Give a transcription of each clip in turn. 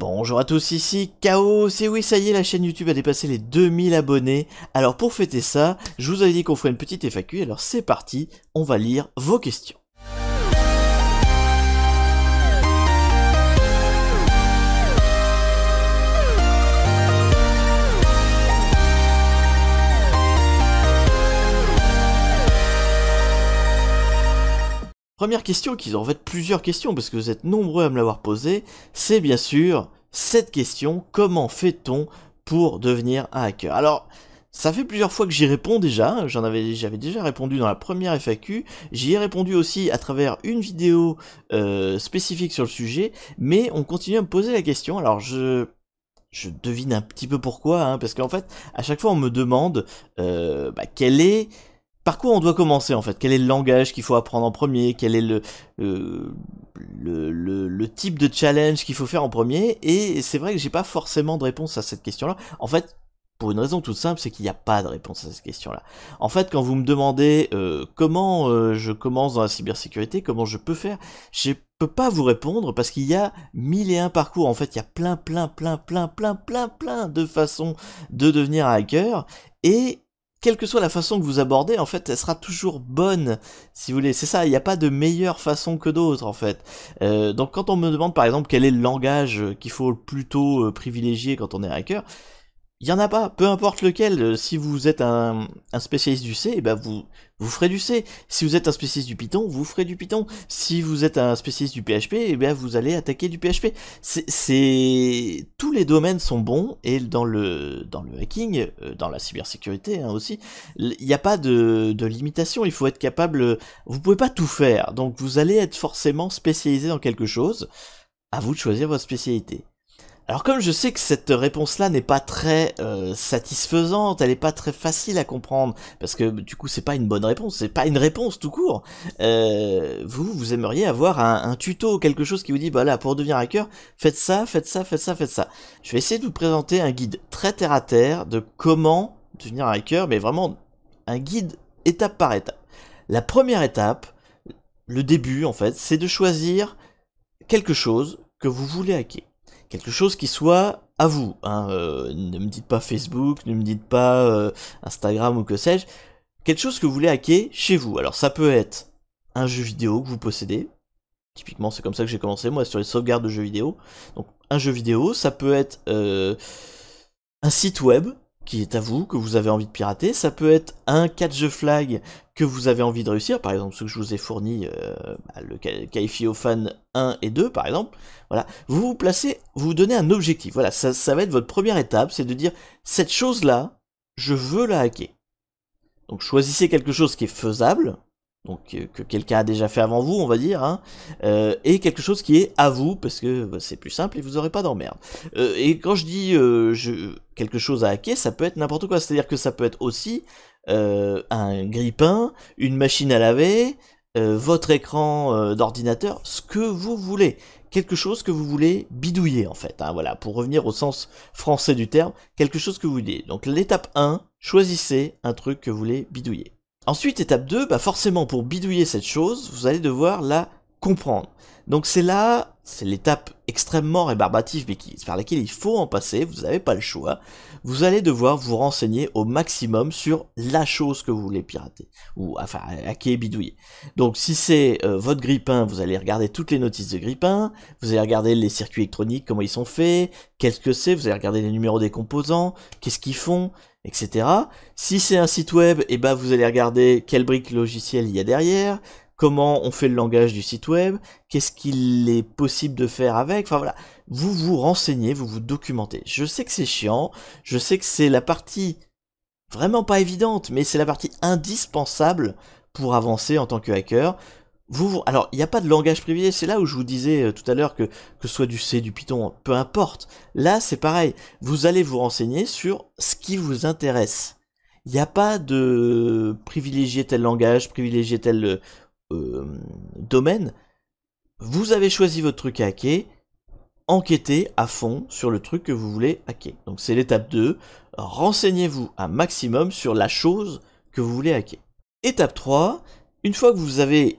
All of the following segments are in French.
Bonjour à tous, ici Chaos, et oui ça y est, la chaîne YouTube a dépassé les 2000 abonnés. Alors pour fêter ça, je vous avais dit qu'on ferait une petite FAQ, alors c'est parti, on va lire vos questions. Première question, qui en fait plusieurs questions, parce que vous êtes nombreux à me l'avoir posée, c'est bien sûr cette question: comment fait-on pour devenir un hacker? Alors, ça fait plusieurs fois que j'y réponds déjà, j'avais déjà répondu dans la première FAQ, j'y ai répondu aussi à travers une vidéo spécifique sur le sujet, mais on continue à me poser la question. Alors je devine un petit peu pourquoi, hein, parce qu'en fait, à chaque fois on me demande par quoi on doit commencer en fait? Quel est le langage qu'il faut apprendre en premier? Quel est le type de challenge qu'il faut faire en premier? Et c'est vrai que j'ai pas forcément de réponse à cette question-là. En fait, pour une raison toute simple, c'est qu'il n'y a pas de réponse à cette question-là. En fait, quand vous me demandez comment je commence dans la cybersécurité, comment je peux faire, je peux pas vous répondre parce qu'il y a 1001 parcours. En fait, il y a plein de façons de devenir un hacker. Et quelle que soit la façon que vous abordez, en fait, elle sera toujours bonne, si vous voulez. C'est ça, il n'y a pas de meilleure façon que d'autres, en fait. Donc quand on me demande, par exemple, quel est le langage qu'il faut plutôt privilégier quand on est hacker, il y en a pas, peu importe lequel. Si vous êtes un spécialiste du C, eh ben vous ferez du C. Si vous êtes un spécialiste du Python, vous ferez du Python. Si vous êtes un spécialiste du PHP, eh ben vous allez attaquer du PHP. Tous les domaines sont bons, et dans le hacking, dans la cybersécurité hein, aussi, il n'y a pas de limitation. Il faut être capable. Vous pouvez pas tout faire, donc vous allez être forcément spécialisé dans quelque chose. À vous de choisir votre spécialité. Alors comme je sais que cette réponse-là n'est pas très satisfaisante, elle n'est pas très facile à comprendre, parce que du coup c'est pas une bonne réponse, c'est pas une réponse tout court, vous aimeriez avoir un tuto, quelque chose qui vous dit, voilà, pour devenir hacker, faites ça, faites ça, faites ça, faites ça. Je vais essayer de vous présenter un guide très terre à terre de comment devenir un hacker, mais vraiment un guide étape par étape. La première étape, le début en fait, c'est de choisir quelque chose que vous voulez hacker. Quelque chose qui soit à vous, hein, ne me dites pas Facebook, ne me dites pas Instagram ou que sais-je, quelque chose que vous voulez hacker chez vous. Alors ça peut être un jeu vidéo que vous possédez, typiquement c'est comme ça que j'ai commencé moi sur les sauvegardes de jeux vidéo, donc un jeu vidéo, ça peut être un site web qui est à vous, que vous avez envie de pirater, ça peut être un catch the flag que vous avez envie de réussir, par exemple ce que je vous ai fourni, le Kaifio-Fan 1 et 2 par exemple, voilà, vous vous placez, vous vous donnez un objectif, voilà, ça va être votre première étape, c'est de dire, cette chose-là, je veux la hacker. Donc choisissez quelque chose qui est faisable, donc que quelqu'un a déjà fait avant vous, on va dire, hein, et quelque chose qui est à vous, parce que bah, c'est plus simple et vous n'aurez pas d'emmerde. Et quand je dis quelque chose à hacker, ça peut être n'importe quoi, c'est-à-dire que ça peut être aussi un grille-pain, une machine à laver, votre écran d'ordinateur, ce que vous voulez. Quelque chose que vous voulez bidouiller en fait, hein, voilà, pour revenir au sens français du terme, quelque chose que vous voulez. Donc l'étape 1, choisissez un truc que vous voulez bidouiller. Ensuite, étape 2, bah forcément pour bidouiller cette chose, vous allez devoir la comprendre. Donc c'est là, c'est l'étape extrêmement rébarbative, mais par laquelle il faut en passer, vous n'avez pas le choix. Vous allez devoir vous renseigner au maximum sur la chose que vous voulez pirater, ou enfin hacker, bidouiller. Donc si c'est votre grille-pain, vous allez regarder toutes les notices de grille-pain, vous allez regarder les circuits électroniques, comment ils sont faits, qu'est-ce que c'est, vous allez regarder les numéros des composants, qu'est-ce qu'ils font, etc. Si c'est un site web, et ben vous allez regarder quelle brique logicielle il y a derrière, comment on fait le langage du site web, qu'est-ce qu'il est possible de faire avec, enfin voilà, vous vous renseignez, vous vous documentez. Je sais que c'est chiant, je sais que c'est la partie vraiment pas évidente, mais c'est la partie indispensable pour avancer en tant que hacker. Alors, il n'y a pas de langage privilégié, c'est là où je vous disais tout à l'heure que ce soit du C, du Python, peu importe. Là, c'est pareil, vous allez vous renseigner sur ce qui vous intéresse. Il n'y a pas de privilégier tel langage, privilégier tel domaine. Vous avez choisi votre truc à hacker, enquêtez à fond sur le truc que vous voulez hacker. Donc c'est l'étape 2, renseignez-vous un maximum sur la chose que vous voulez hacker. Étape 3, une fois que vous avez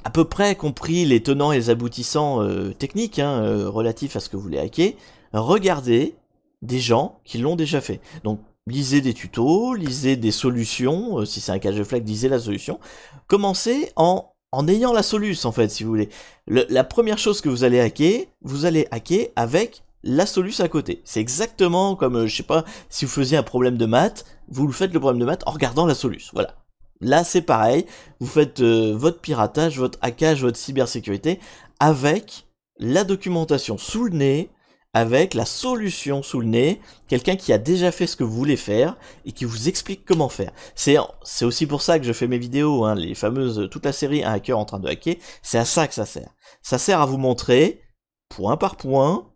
à peu près compris les tenants et les aboutissants techniques relatifs à ce que vous voulez hacker, regardez des gens qui l'ont déjà fait. Donc lisez des tutos, lisez des solutions, si c'est un cache flag, lisez la solution. Commencez en ayant la solution en fait, si vous voulez. La première chose que vous allez hacker avec la solution à côté. C'est exactement comme, je sais pas, si vous faisiez un problème de maths, vous le faites le problème de maths en regardant la solution. Voilà. Là, c'est pareil. Vous faites votre piratage, votre hackage, votre cybersécurité avec la documentation sous le nez, avec la solution sous le nez, quelqu'un qui a déjà fait ce que vous voulez faire et qui vous explique comment faire. C'est aussi pour ça que je fais mes vidéos, hein, les fameuses, toute la série Un hacker en train de hacker, c'est à ça que ça sert. Ça sert à vous montrer, point par point,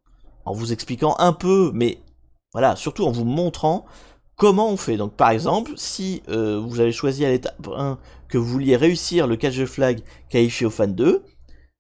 en vous expliquant un peu, mais voilà, surtout en vous montrant comment on fait. Donc par exemple, si vous avez choisi à l'étape 1 que vous vouliez réussir le cache flag KFioFan 2,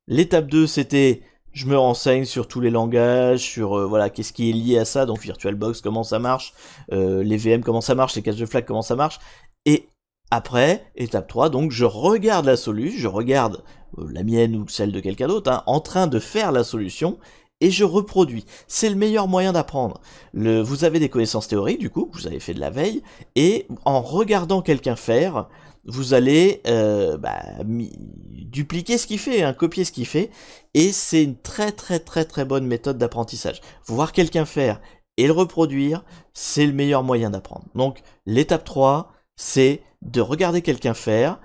l'étape 2 c'était je me renseigne sur tous les langages, sur voilà qu'est-ce qui est lié à ça, donc VirtualBox comment ça marche, les VM comment ça marche, les cache flag comment ça marche, et après, étape 3, donc je regarde la solution, je regarde la mienne ou celle de quelqu'un d'autre, hein, en train de faire la solution, et je reproduis. C'est le meilleur moyen d'apprendre. Vous avez des connaissances théoriques, du coup, vous avez fait de la veille, et en regardant quelqu'un faire, vous allez dupliquer ce qu'il fait, hein, copier ce qu'il fait, et c'est une très très très très bonne méthode d'apprentissage. Voir quelqu'un faire et le reproduire, c'est le meilleur moyen d'apprendre. Donc l'étape 3, c'est de regarder quelqu'un faire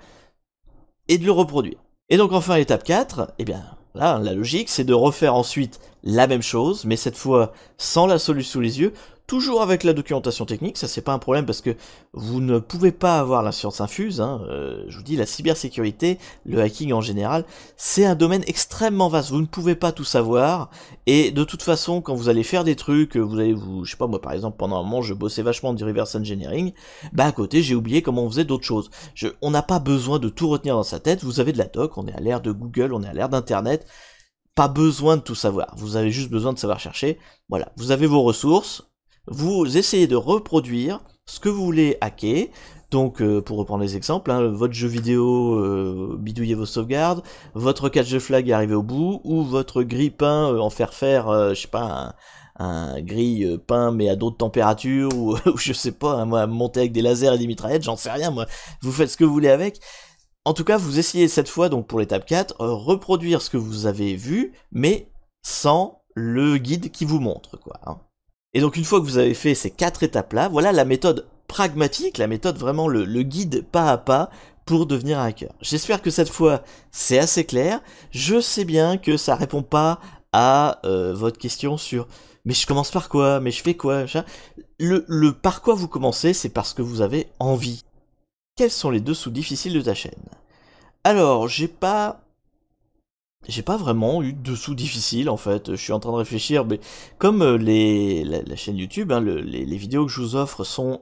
et de le reproduire. Et donc enfin l'étape 4, eh bien là, la logique, c'est de refaire ensuite la même chose, mais cette fois sans la solution sous les yeux, toujours avec la documentation technique, ça c'est pas un problème parce que vous ne pouvez pas avoir la science infuse, hein, je vous dis, la cybersécurité, le hacking en général, c'est un domaine extrêmement vaste, vous ne pouvez pas tout savoir, et de toute façon, quand vous allez faire des trucs, je sais pas moi par exemple, pendant un moment je bossais vachement du reverse engineering, bah à côté j'ai oublié comment on faisait d'autres choses. On n'a pas besoin de tout retenir dans sa tête, vous avez de la doc, on est à l'ère de Google, on est à l'ère d'internet, pas besoin de tout savoir, vous avez juste besoin de savoir chercher, voilà, vous avez vos ressources, vous essayez de reproduire ce que vous voulez hacker, donc pour reprendre les exemples, hein, votre jeu vidéo, bidouiller vos sauvegardes, votre cache flag arriver au bout, ou votre grille pain en faire faire, je sais pas, un grille pain mais à d'autres températures, ou, ou je sais pas, hein, moi, monter avec des lasers et des mitraillettes, j'en sais rien, moi, vous faites ce que vous voulez avec. En tout cas, vous essayez cette fois, donc pour l'étape 4, reproduire ce que vous avez vu, mais sans le guide qui vous montre, quoi. Hein. Et donc une fois que vous avez fait ces 4 étapes-là, voilà la méthode pragmatique, la méthode vraiment le guide pas à pas pour devenir un hacker. J'espère que cette fois c'est assez clair. Je sais bien que ça répond pas à votre question sur mais je commence par quoi, mais je fais quoi, le par quoi vous commencez, c'est parce que vous avez envie. Quels sont les dessous difficiles de ta chaîne? Alors, j'ai pas vraiment eu de dessous difficiles en fait, je suis en train de réfléchir, mais comme la chaîne YouTube, hein, les vidéos que je vous offre sont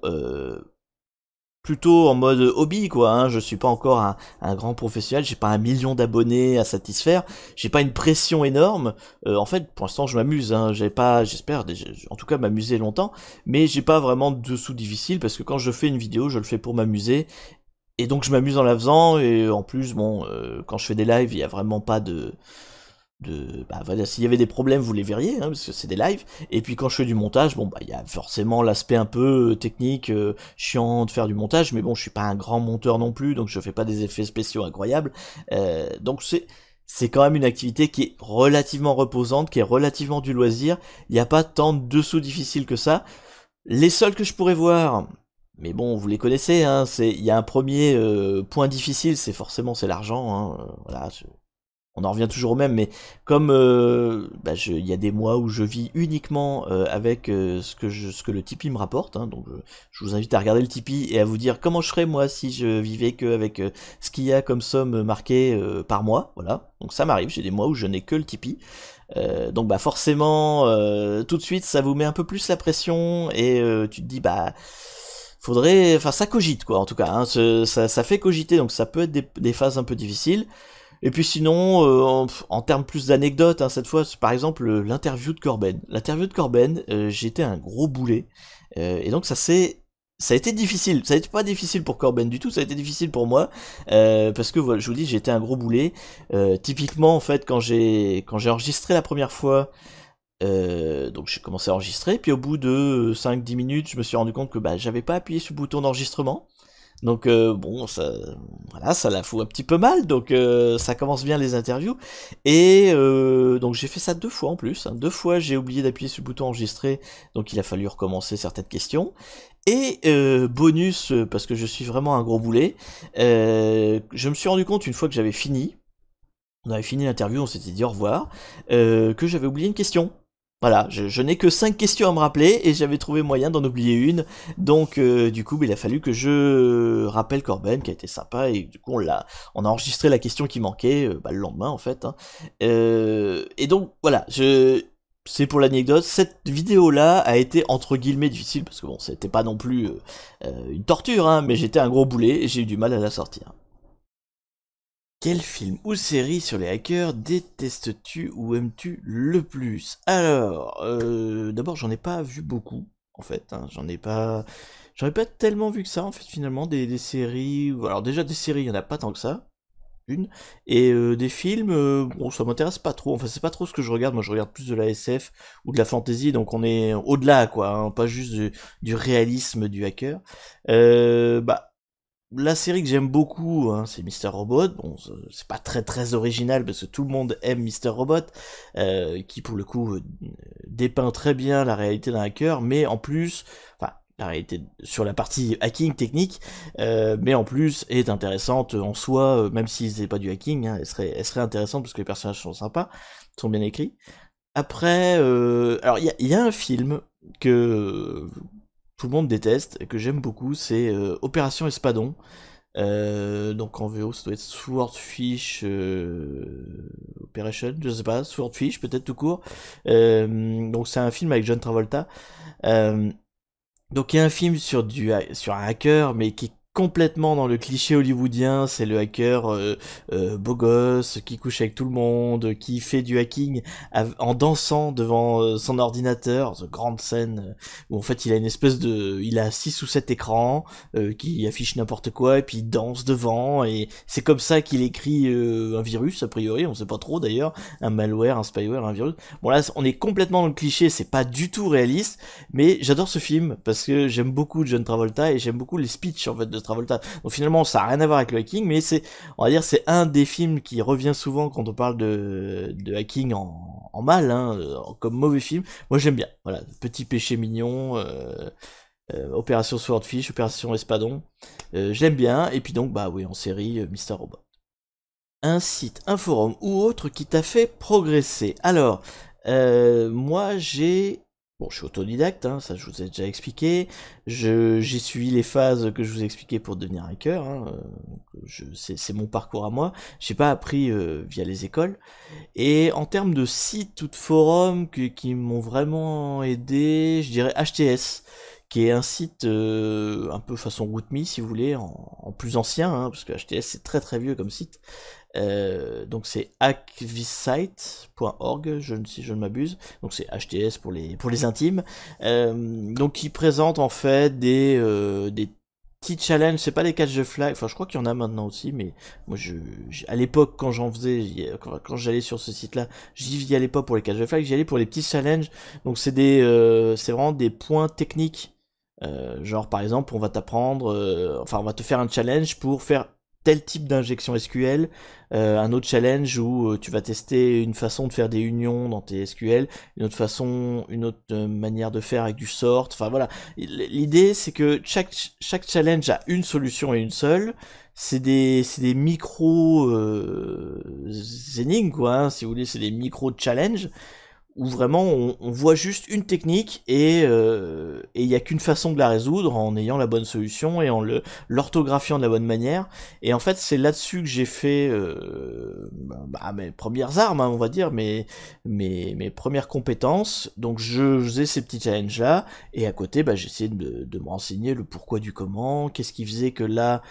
plutôt en mode hobby quoi, hein, je suis pas encore un grand professionnel, j'ai pas 1 million d'abonnés à satisfaire, j'ai pas une pression énorme, en fait pour l'instant je m'amuse, hein, j'espère en tout cas m'amuser longtemps, mais j'ai pas vraiment de dessous difficiles parce que quand je fais une vidéo, je le fais pour m'amuser, et donc je m'amuse en la faisant, et en plus, bon, quand je fais des lives, il y a vraiment pas bah voilà, s'il y avait des problèmes, vous les verriez, hein, parce que c'est des lives, et puis quand je fais du montage, bon, bah il y a forcément l'aspect un peu technique, chiant de faire du montage, mais bon, je suis pas un grand monteur non plus, donc je fais pas des effets spéciaux incroyables, donc c'est quand même une activité qui est relativement reposante, qui est relativement du loisir, il n'y a pas tant de dessous difficiles que ça. Les seuls que je pourrais voir, mais bon, vous les connaissez, hein, il y a un premier point difficile, c'est l'argent, hein, voilà, on en revient toujours au même, mais comme il y a des mois où je vis uniquement avec ce que le Tipeee me rapporte, hein, donc je vous invite à regarder le Tipeee et à vous dire comment je ferais moi si je vivais que avec ce qu'il y a comme somme marquée par mois, voilà, donc ça m'arrive, j'ai des mois où je n'ai que le Tipeee. Donc bah forcément tout de suite ça vous met un peu plus la pression et tu te dis bah ça cogite quoi en tout cas, hein, ça fait cogiter, donc ça peut être des phases un peu difficiles. Et puis sinon, en termes plus d'anecdotes, hein, cette fois, par exemple, l'interview de Corben. L'interview de Corben, j'étais un gros boulet, et donc ça s'est Ça a été difficile, ça a été pas difficile pour Corben du tout, ça a été difficile pour moi, parce que voilà, je vous dis, j'étais un gros boulet. Typiquement, en fait, quand j'ai enregistré la première fois, donc j'ai commencé à enregistrer, puis au bout de 5-10 minutes, je me suis rendu compte que bah, j'avais pas appuyé sur le bouton d'enregistrement. Donc bon, ça, voilà, ça la fout un petit peu mal. Donc ça commence bien les interviews. Et donc j'ai fait ça 2 fois en plus, hein. 2 fois j'ai oublié d'appuyer sur le bouton enregistrer, donc il a fallu recommencer certaines questions. Et bonus, parce que je suis vraiment un gros boulet, je me suis rendu compte une fois que j'avais fini, on avait fini l'interview, on s'était dit au revoir, que j'avais oublié une question. Voilà, je n'ai que 5 questions à me rappeler et j'avais trouvé moyen d'en oublier une. Donc du coup, il a fallu que je rappelle Corben, qui a été sympa, et du coup on a enregistré la question qui manquait le lendemain en fait, hein. Et donc voilà, c'est pour l'anecdote. Cette vidéo-là a été entre guillemets difficile parce que bon, c'était pas non plus une torture, hein, mais j'étais un gros boulet et j'ai eu du mal à la sortir. Quel film ou série sur les hackers détestes-tu ou aimes-tu le plus? Alors, d'abord, j'en ai pas vu beaucoup, en fait, hein. J'en ai pas tellement vu que ça, en fait, finalement, des séries. Alors déjà, des séries, il y en a pas tant que ça, une. Et des films, bon, ça m'intéresse pas trop. Enfin, c'est pas trop ce que je regarde. Moi, je regarde plus de la SF ou de la fantasy, donc on est au-delà, quoi, hein, pas juste du réalisme du hacker. Bah, la série que j'aime beaucoup, hein, c'est Mister Robot. Bon, c'est pas très très original parce que tout le monde aime Mister Robot, qui pour le coup dépeint très bien la réalité d'un hacker, mais en plus, enfin la réalité sur la partie hacking technique, mais en plus est intéressante en soi, même si c'est pas du hacking, hein, elle serait intéressante parce que les personnages sont sympas, sont bien écrits. Après, alors il y a un film que tout le monde déteste et que j'aime beaucoup, c'est Opération Espadon. Donc en VO, ça doit être Swordfish Operation, je sais pas, Swordfish peut-être tout court. Donc c'est un film avec John Travolta. Euh, donc il y a un film sur un hacker, mais qui est complètement dans le cliché hollywoodien. C'est le hacker beau gosse qui couche avec tout le monde, qui fait du hacking en dansant devant son ordinateur. Cette grande scène où en fait il a 6 ou 7 écrans qui affichent n'importe quoi et puis il danse devant, et c'est comme ça qu'il écrit un virus a priori. On sait pas trop d'ailleurs, un malware, un spyware, un virus. Bon là on est complètement dans le cliché, c'est pas du tout réaliste. Mais j'adore ce film parce que j'aime beaucoup John Travolta et j'aime beaucoup les speeches en fait de Travolta. Donc finalement ça a rien à voir avec le hacking, mais on va dire, c'est un des films qui revient souvent quand on parle de hacking en mal, hein, comme mauvais film. Moi j'aime bien. Voilà, Petit péché mignon, Opération Swordfish, Opération Espadon. J'aime bien. Et puis donc bah oui, en série, Mister Robot. Un site, un forum ou autre qui t'a fait progresser. Alors, moi j'ai... Bon, je suis autodidacte, hein, ça je vous ai déjà expliqué. J'ai suivi les phases que je vous ai expliquées pour devenir hacker, hein. C'est mon parcours à moi. J'ai pas appris via les écoles. Et en termes de sites ou de forums qui m'ont vraiment aidé, je dirais HTS, qui est un site un peu façon RootMe si vous voulez, en plus ancien, hein, parce que HTS c'est très très vieux comme site. Donc c'est hackthissite.org, si je ne m'abuse. Donc c'est HTS pour les intimes. Donc qui présente en fait des petits challenges. C'est pas des catch the flag. Enfin, je crois qu'il y en a maintenant aussi, mais moi, à l'époque, quand j'en faisais, quand j'allais sur ce site-là, j'y allais pas pour les catch the flag, j'y allais pour les petits challenges. Donc c'est vraiment des points techniques. Genre par exemple, on va t'apprendre, enfin on va te faire un challenge pour faire tel type d'injection SQL, un autre challenge où tu vas tester une façon de faire des unions dans tes SQL, une autre manière de faire avec du sort. Enfin voilà, l'idée c'est que chaque challenge a une solution et une seule. C'est des micro énigmes quoi, hein, si vous voulez, c'est des micro challenges où vraiment on voit juste une technique et il y a qu'une façon de la résoudre, en ayant la bonne solution et en l'orthographiant de la bonne manière. Et en fait c'est là-dessus que j'ai fait mes premières armes, hein, on va dire, mes premières compétences. Donc je faisais ces petits challenges là et à côté j'essayais de me renseigner le pourquoi du comment, qu'est-ce qui faisait que là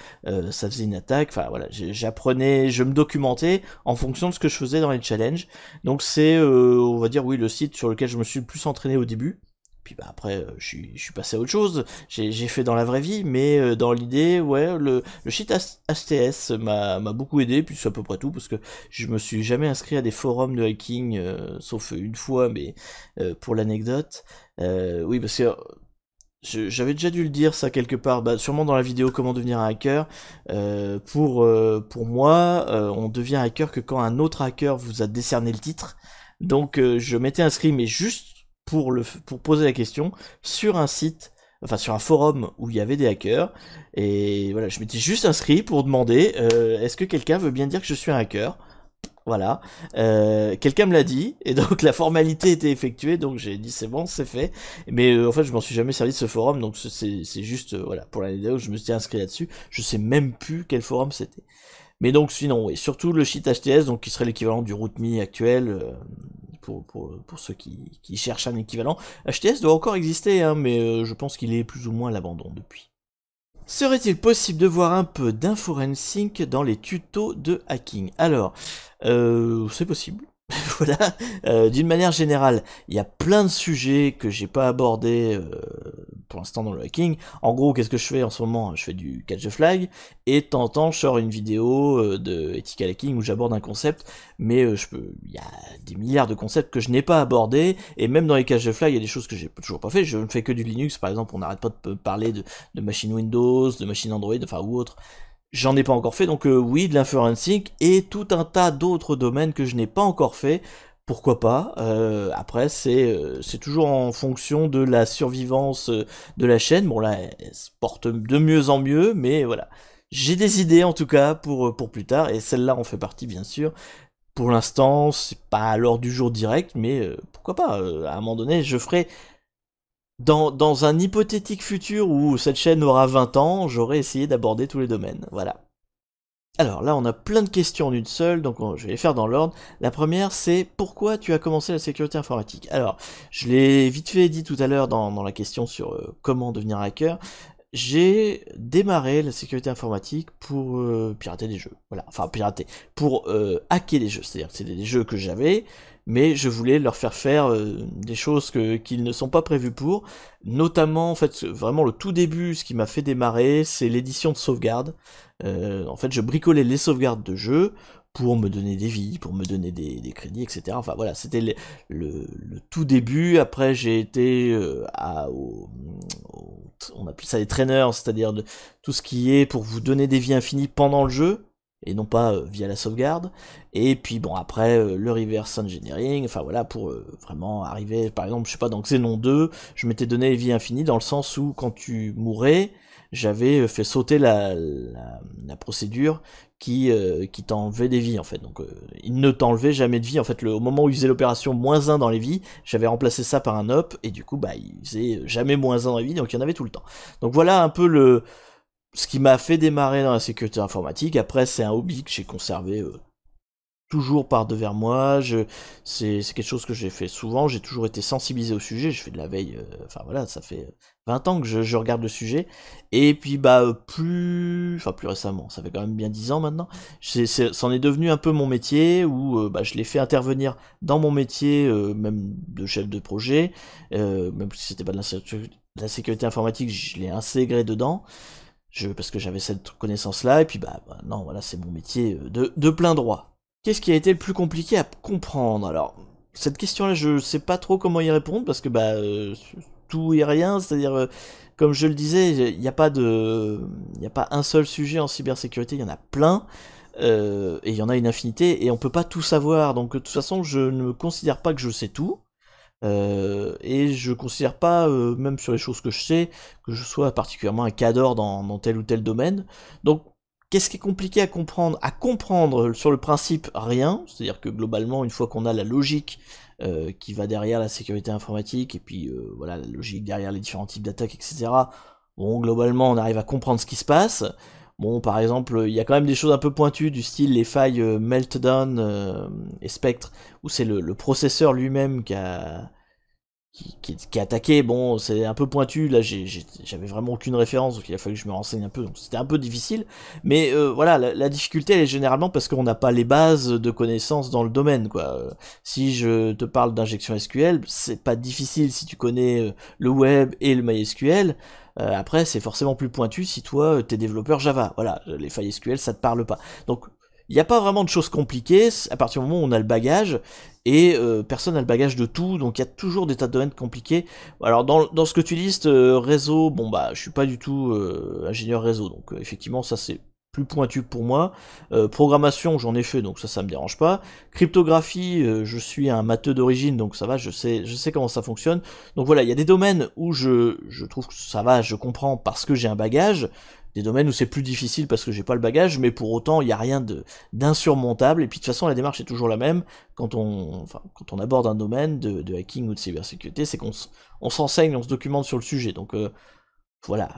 ça faisait une attaque. Enfin voilà, j'apprenais, je me documentais en fonction de ce que je faisais dans les challenges. Donc c'est, on va dire, oui, le site sur lequel je me suis le plus entraîné au début. puis bah après, je suis passé à autre chose. J'ai fait dans la vraie vie, mais dans l'idée, ouais, le cheat HTS m'a beaucoup aidé, puis c'est à peu près tout, parce que je me suis jamais inscrit à des forums de hacking, sauf une fois, mais pour l'anecdote. Oui, parce que j'avais déjà dû le dire ça quelque part, bah, sûrement dans la vidéo comment devenir un hacker. Pour moi, on devient hacker que quand un autre hacker vous a décerné le titre. Donc je m'étais inscrit, mais juste pour poser la question, sur un site, enfin sur un forum où il y avait des hackers. Et voilà, je m'étais juste inscrit pour demander est-ce que quelqu'un veut bien dire que je suis un hacker. Voilà, quelqu'un me l'a dit, et donc la formalité était effectuée, donc j'ai dit c'est bon, c'est fait. Mais en fait, je m'en suis jamais servi de ce forum, donc c'est juste, voilà, pour la vidéo, je me suis inscrit là-dessus. Je sais même plus quel forum c'était. Mais donc sinon, oui, surtout le cheat HTS, donc qui serait l'équivalent du RootMe actuel, pour ceux qui cherchent un équivalent. HTS doit encore exister, hein, mais je pense qu'il est plus ou moins à l'abandon depuis. Serait-il possible de voir un peu d'inforensing dans les tutos de hacking? Alors, c'est possible. Voilà, d'une manière générale, il y a plein de sujets que j'ai pas abordés pour l'instant dans le hacking. En gros, qu'est-ce que je fais en ce moment? Je fais du catch the flag, et de temps en temps, je sors une vidéo de ethical hacking où j'aborde un concept, mais il y a des milliards de concepts que je n'ai pas abordés, et même dans les catch the flag, il y a des choses que j'ai toujours pas fait. Je ne fais que du Linux, par exemple, on n'arrête pas de parler de machine Windows, de machine Android, enfin ou autre. J'en ai pas encore fait, donc oui, de l'inforensic et tout un tas d'autres domaines que je n'ai pas encore fait. Pourquoi pas? Après, c'est toujours en fonction de la survivance de la chaîne. Bon là, elle se porte de mieux en mieux, mais voilà. J'ai des idées en tout cas pour plus tard, et celle-là en fait partie bien sûr. Pour l'instant, c'est pas à l'ordre du jour direct, mais pourquoi pas? À un moment donné, je ferai dans un hypothétique futur où cette chaîne aura 20 ans, j'aurai essayé d'aborder tous les domaines. Voilà. Alors là, on a plein de questions en une seule, donc je vais les faire dans l'ordre. La première, c'est pourquoi tu as commencé la sécurité informatique? Alors, je l'ai vite fait dit tout à l'heure dans la question sur comment devenir hacker. J'ai démarré la sécurité informatique pour pirater des jeux. Voilà, enfin pirater, pour hacker des jeux. C'est-à-dire que c'est des jeux que j'avais, mais je voulais leur faire des choses qu'ils ne sont pas prévus pour. Notamment, en fait, vraiment le tout début, ce qui m'a fait démarrer, c'est l'édition de sauvegarde. En fait, je bricolais les sauvegardes de jeux pour me donner des vies, pour me donner des crédits, etc. Enfin voilà, c'était le tout début. Après, j'ai été on appelle ça les traîneurs, c'est-à-dire tout ce qui est pour vous donner des vies infinies pendant le jeu, et non pas via la sauvegarde. Et puis bon, après, le reverse engineering, enfin voilà, pour vraiment arriver, par exemple, je sais pas, dans Xenon 2, je m'étais donné les vies infinies dans le sens où quand tu mourais, j'avais fait sauter la procédure qui t'enlevait des vies en fait. Donc il ne t'enlevait jamais de vie en fait. Au moment où il faisait l'opération -1 dans les vies, j'avais remplacé ça par un up, et du coup bah il faisait jamais -1 dans les vies, donc il y en avait tout le temps. Donc voilà un peu ce qui m'a fait démarrer dans la sécurité informatique. Après c'est un hobby que j'ai conservé toujours par devers moi. C'est quelque chose que j'ai fait souvent. J'ai toujours été sensibilisé au sujet. Je fais de la veille. Enfin voilà, ça fait 20 ans que je regarde le sujet. Et puis bah plus récemment, ça fait quand même bien 10 ans maintenant. C'en est devenu un peu mon métier où bah, je l'ai fait intervenir dans mon métier, même de chef de projet. Même si c'était pas de la sécurité informatique, je l'ai intégré dedans. Parce que j'avais cette connaissance-là. Et puis bah non, voilà, c'est mon métier de plein droit. Qu'est-ce qui a été le plus compliqué à comprendre? Alors, cette question-là, je sais pas trop comment y répondre, parce que bah tout et rien, c'est-à-dire comme je le disais, il n'y a pas un seul sujet en cybersécurité, il y en a plein, et il y en a une infinité, et on peut pas tout savoir. Donc de toute façon, je ne considère pas que je sais tout, et je considère pas, même sur les choses que je sais, que je sois particulièrement un cadre dans tel ou tel domaine. Donc qu'est-ce qui est compliqué à comprendre? À comprendre sur le principe, rien. C'est-à-dire que globalement, une fois qu'on a la logique qui va derrière la sécurité informatique, et puis voilà, la logique derrière les différents types d'attaques, etc. Bon, globalement, on arrive à comprendre ce qui se passe. Bon, par exemple, il y a quand même des choses un peu pointues, du style les failles Meltdown et Spectre, où c'est le processeur lui-même qui est attaqué. Bon, c'est un peu pointu, là j'avais vraiment aucune référence, donc il a fallu que je me renseigne un peu, donc c'était un peu difficile. Mais voilà, la difficulté elle est généralement parce qu'on n'a pas les bases de connaissances dans le domaine, quoi. Si je te parle d'injection SQL, c'est pas difficile si tu connais le web et le MySQL. Après, c'est forcément plus pointu si toi, t'es développeur Java. Voilà, les failles SQL, ça te parle pas. Donc, il n'y a pas vraiment de choses compliquées à partir du moment où on a le bagage, et personne n'a le bagage de tout, donc il y a toujours des tas de domaines compliqués. Alors dans ce que tu listes, réseau, bon bah je suis pas du tout ingénieur réseau, donc effectivement ça c'est plus pointu pour moi. Programmation j'en ai fait, donc ça me dérange pas. Cryptographie, je suis un matheux d'origine, donc ça va, je sais comment ça fonctionne. Donc voilà, il y a des domaines où je trouve que ça va, je comprends parce que j'ai un bagage, des domaines où c'est plus difficile parce que j'ai pas le bagage, mais pour autant il n'y a rien d'insurmontable, et puis de toute façon la démarche est toujours la même quand on aborde un domaine de hacking ou de cybersécurité, c'est on s'enseigne, on se documente sur le sujet, donc voilà,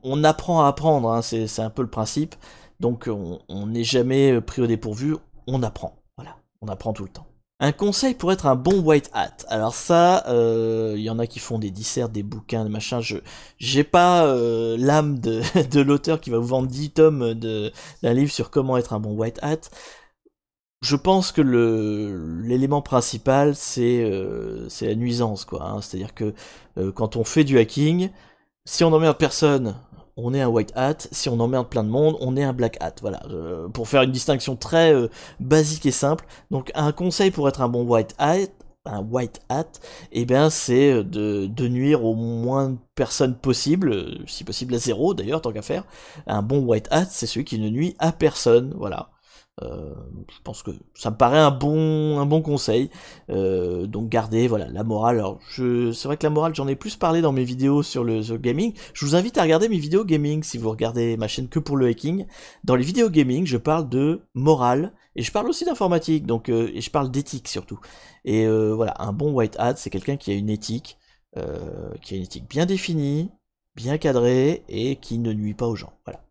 on apprend à apprendre, hein, c'est un peu le principe, donc on n'est jamais pris au dépourvu, on apprend, voilà, on apprend tout le temps. Un conseil pour être un bon white hat. Alors ça, y en a qui font des disserts, des bouquins, des machins. J'ai pas l'âme de, de l'auteur qui va vous vendre 10 tomes d'un livre sur comment être un bon white hat. Je pense que l'élément principal c'est la nuisance, quoi. Hein. C'est-à-dire que quand on fait du hacking, si on emmerde personne, on est un white hat. Si on emmerde plein de monde, on est un black hat. Voilà, pour faire une distinction très basique et simple. Donc un conseil pour être un white hat, eh bien c'est de nuire au moins de personnes possible, si possible à zéro d'ailleurs, tant qu'à faire. Un bon white hat, c'est celui qui ne nuit à personne. Voilà. Je pense que ça me paraît un bon conseil. Donc garder voilà la morale. Alors c'est vrai que la morale j'en ai plus parlé dans mes vidéos sur le gaming. Je vous invite à regarder mes vidéos gaming si vous regardez ma chaîne que pour le hacking. Dans les vidéos gaming, je parle de morale et je parle aussi d'informatique. Donc et je parle d'éthique surtout. Et voilà, un bon white hat, c'est quelqu'un qui a une éthique bien définie, bien cadrée et qui ne nuit pas aux gens. Voilà.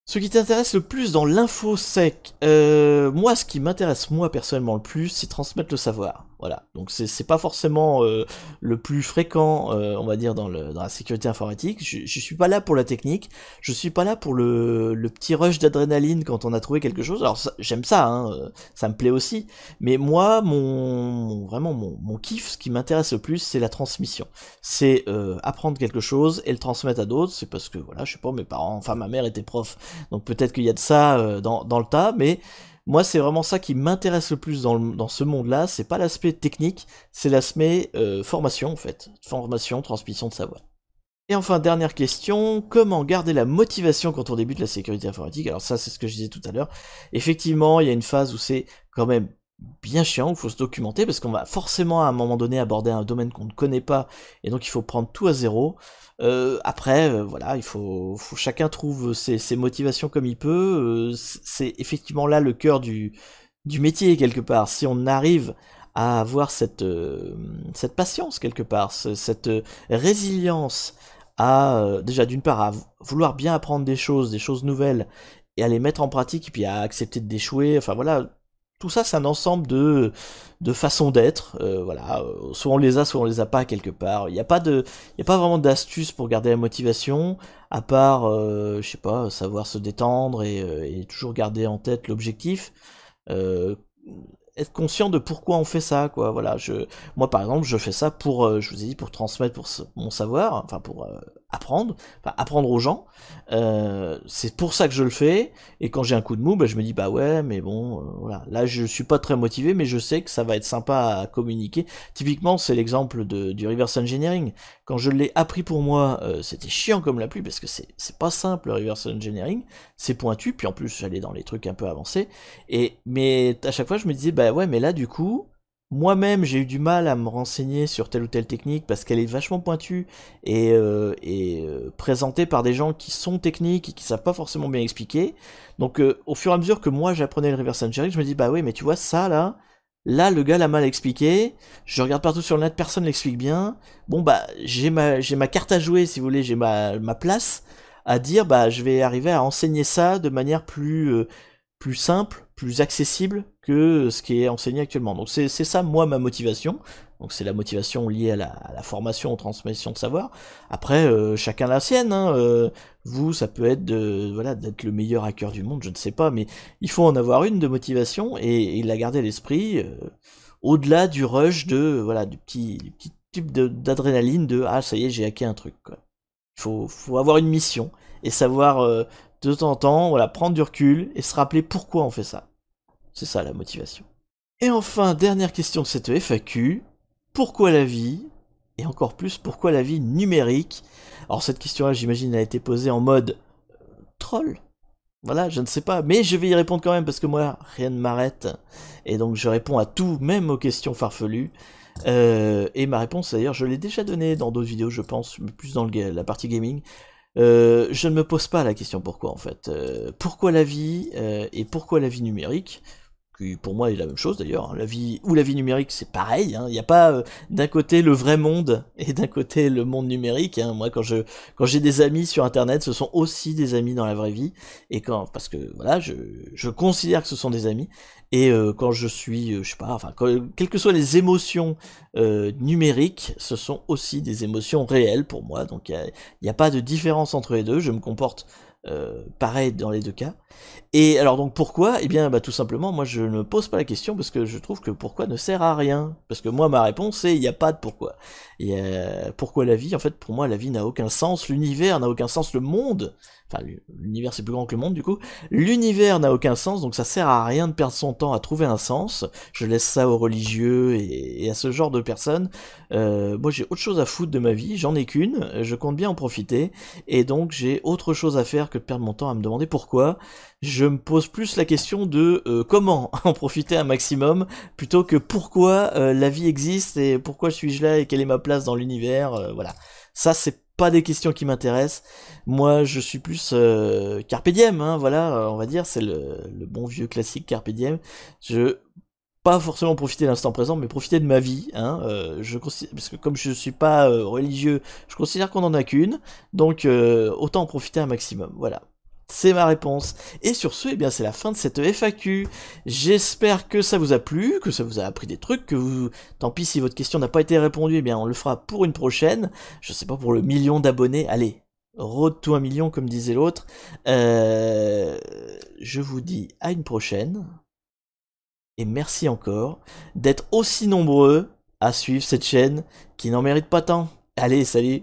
Ce qui t'intéresse le plus dans l'infosec, moi ce qui m'intéresse moi personnellement le plus, c'est transmettre le savoir. Voilà, donc c'est pas forcément le plus fréquent, on va dire, dans la sécurité informatique. Je suis pas là pour la technique, je suis pas là pour le petit rush d'adrénaline quand on a trouvé quelque chose. Alors j'aime ça, hein, ça me plaît aussi, mais moi vraiment mon kiff, ce qui m'intéresse le plus, c'est la transmission. C'est apprendre quelque chose et le transmettre à d'autres. C'est parce que voilà, je sais pas, mes parents, enfin ma mère était prof. Donc peut-être qu'il y a de ça dans le tas, mais moi c'est vraiment ça qui m'intéresse le plus dans ce monde-là, c'est pas l'aspect technique, c'est l'aspect formation en fait, formation, transmission de savoir. Et enfin, dernière question, comment garder la motivation quand on débute la sécurité informatique? Alors ça c'est ce que je disais tout à l'heure, effectivement il y a une phase où c'est quand même bien chiant, où il faut se documenter, parce qu'on va forcément à un moment donné aborder un domaine qu'on ne connaît pas, et donc il faut prendre tout à zéro. Après, voilà, faut chacun trouve ses motivations comme il peut. C'est effectivement là le cœur du métier quelque part. Si on arrive à avoir cette patience quelque part, cette résilience à déjà d'une part à vouloir bien apprendre des choses nouvelles et à les mettre en pratique et puis à accepter d'échouer. Enfin voilà, tout ça c'est un ensemble de façons d'être. Voilà, soit on les a, soit on les a pas quelque part. Il y a pas vraiment d'astuce pour garder la motivation à part, je sais pas, savoir se détendre et toujours garder en tête l'objectif. Euh, Être conscient de pourquoi on fait ça, quoi. Voilà, moi par exemple, je fais ça pour, je vous ai dit, pour transmettre mon savoir, enfin pour apprendre, enfin apprendre aux gens. C'est pour ça que je le fais. Et quand j'ai un coup de mou, bah, je me dis bah ouais, mais bon, voilà. Là, je suis pas très motivé, mais je sais que ça va être sympa à communiquer. Typiquement, c'est l'exemple du reverse engineering. Quand je l'ai appris pour moi, c'était chiant comme la pluie parce que c'est pas simple le reverse engineering. C'est pointu, puis en plus j'allais dans les trucs un peu avancés. Mais à chaque fois je me disais bah ouais mais là du coup moi-même j'ai eu du mal à me renseigner sur telle ou telle technique parce qu'elle est vachement pointue et présentée par des gens qui sont techniques et qui savent pas forcément bien expliquer. Donc au fur et à mesure que moi j'apprenais le reverse engineering, je me dis bah oui mais tu vois ça là le gars l'a mal expliqué, je regarde partout sur le net, personne l'explique bien. Bon bah j'ai ma carte à jouer si vous voulez, j'ai ma place à dire bah je vais arriver à enseigner ça de manière plus simple, plus accessible que ce qui est enseigné actuellement. Donc c'est ça, moi, ma motivation. Donc c'est la motivation liée à la formation, aux transmissions de savoir. Après, chacun la sienne. Hein, vous, ça peut être voilà, d'être le meilleur hacker du monde, je ne sais pas, mais il faut en avoir une de motivation et la garder à l'esprit, au-delà du rush de, voilà, du petit type d'adrénaline de ah ça y est, j'ai hacké un truc, quoi. Faut avoir une mission et savoir de temps en temps, voilà, prendre du recul et se rappeler pourquoi on fait ça. C'est ça la motivation. Et enfin, dernière question de cette FAQ, pourquoi la vie? Et encore plus, pourquoi la vie numérique? Alors cette question-là, j'imagine, a été posée en mode troll. Voilà, je ne sais pas, mais je vais y répondre quand même parce que moi, rien ne m'arrête. Et donc je réponds à tout, même aux questions farfelues. Et ma réponse, d'ailleurs, je l'ai déjà donnée dans d'autres vidéos, je pense, mais plus dans la partie gaming. Je ne me pose pas la question pourquoi, en fait. Pourquoi la vie et pourquoi la vie numérique? Qui pour moi est la même chose d'ailleurs, hein. La vie ou la vie numérique c'est pareil, hein. Il n'y a pas d'un côté le vrai monde et d'un côté le monde numérique, hein. Moi quand j'ai des amis sur internet, ce sont aussi des amis dans la vraie vie, et parce que voilà, je considère que ce sont des amis, et quand je suis, je sais pas, enfin quelles que soient les émotions numériques, ce sont aussi des émotions réelles pour moi, donc il n'y a pas de différence entre les deux, je me comporte pareil dans les deux cas. Et alors donc pourquoi? Eh bien bah, tout simplement, moi je ne pose pas la question parce que je trouve que pourquoi ne sert à rien. Parce que moi ma réponse c'est il n'y a pas de pourquoi. Et pourquoi la vie? En fait pour moi la vie n'a aucun sens, l'univers n'a aucun sens, le monde, enfin l'univers c'est plus grand que le monde du coup, l'univers n'a aucun sens, donc ça sert à rien de perdre son temps à trouver un sens. Je laisse ça aux religieux et à ce genre de personnes. Moi j'ai autre chose à foutre de ma vie, j'en ai qu'une, je compte bien en profiter, et donc j'ai autre chose à faire que de perdre mon temps à me demander pourquoi. Je me pose plus la question de comment en profiter un maximum, plutôt que pourquoi la vie existe et pourquoi suis-je là et quelle est ma place dans l'univers, voilà. Ça c'est pas des questions qui m'intéressent. Moi je suis plus carpe diem, hein, voilà, on va dire, c'est le bon vieux classique carpe diem. Je pas forcément profiter de l'instant présent, mais profiter de ma vie, hein, parce que comme je suis pas religieux, je considère qu'on en a qu'une, donc autant en profiter un maximum, voilà. C'est ma réponse. Et sur ce, eh bien c'est la fin de cette FAQ. J'espère que ça vous a plu, que ça vous a appris des trucs, que vous... Tant pis si votre question n'a pas été répondue, eh bien on le fera pour une prochaine. Je sais pas, pour le million d'abonnés. Allez, road to 1 million, comme disait l'autre. Je vous dis à une prochaine. Et merci encore d'être aussi nombreux à suivre cette chaîne qui n'en mérite pas tant. Allez, salut!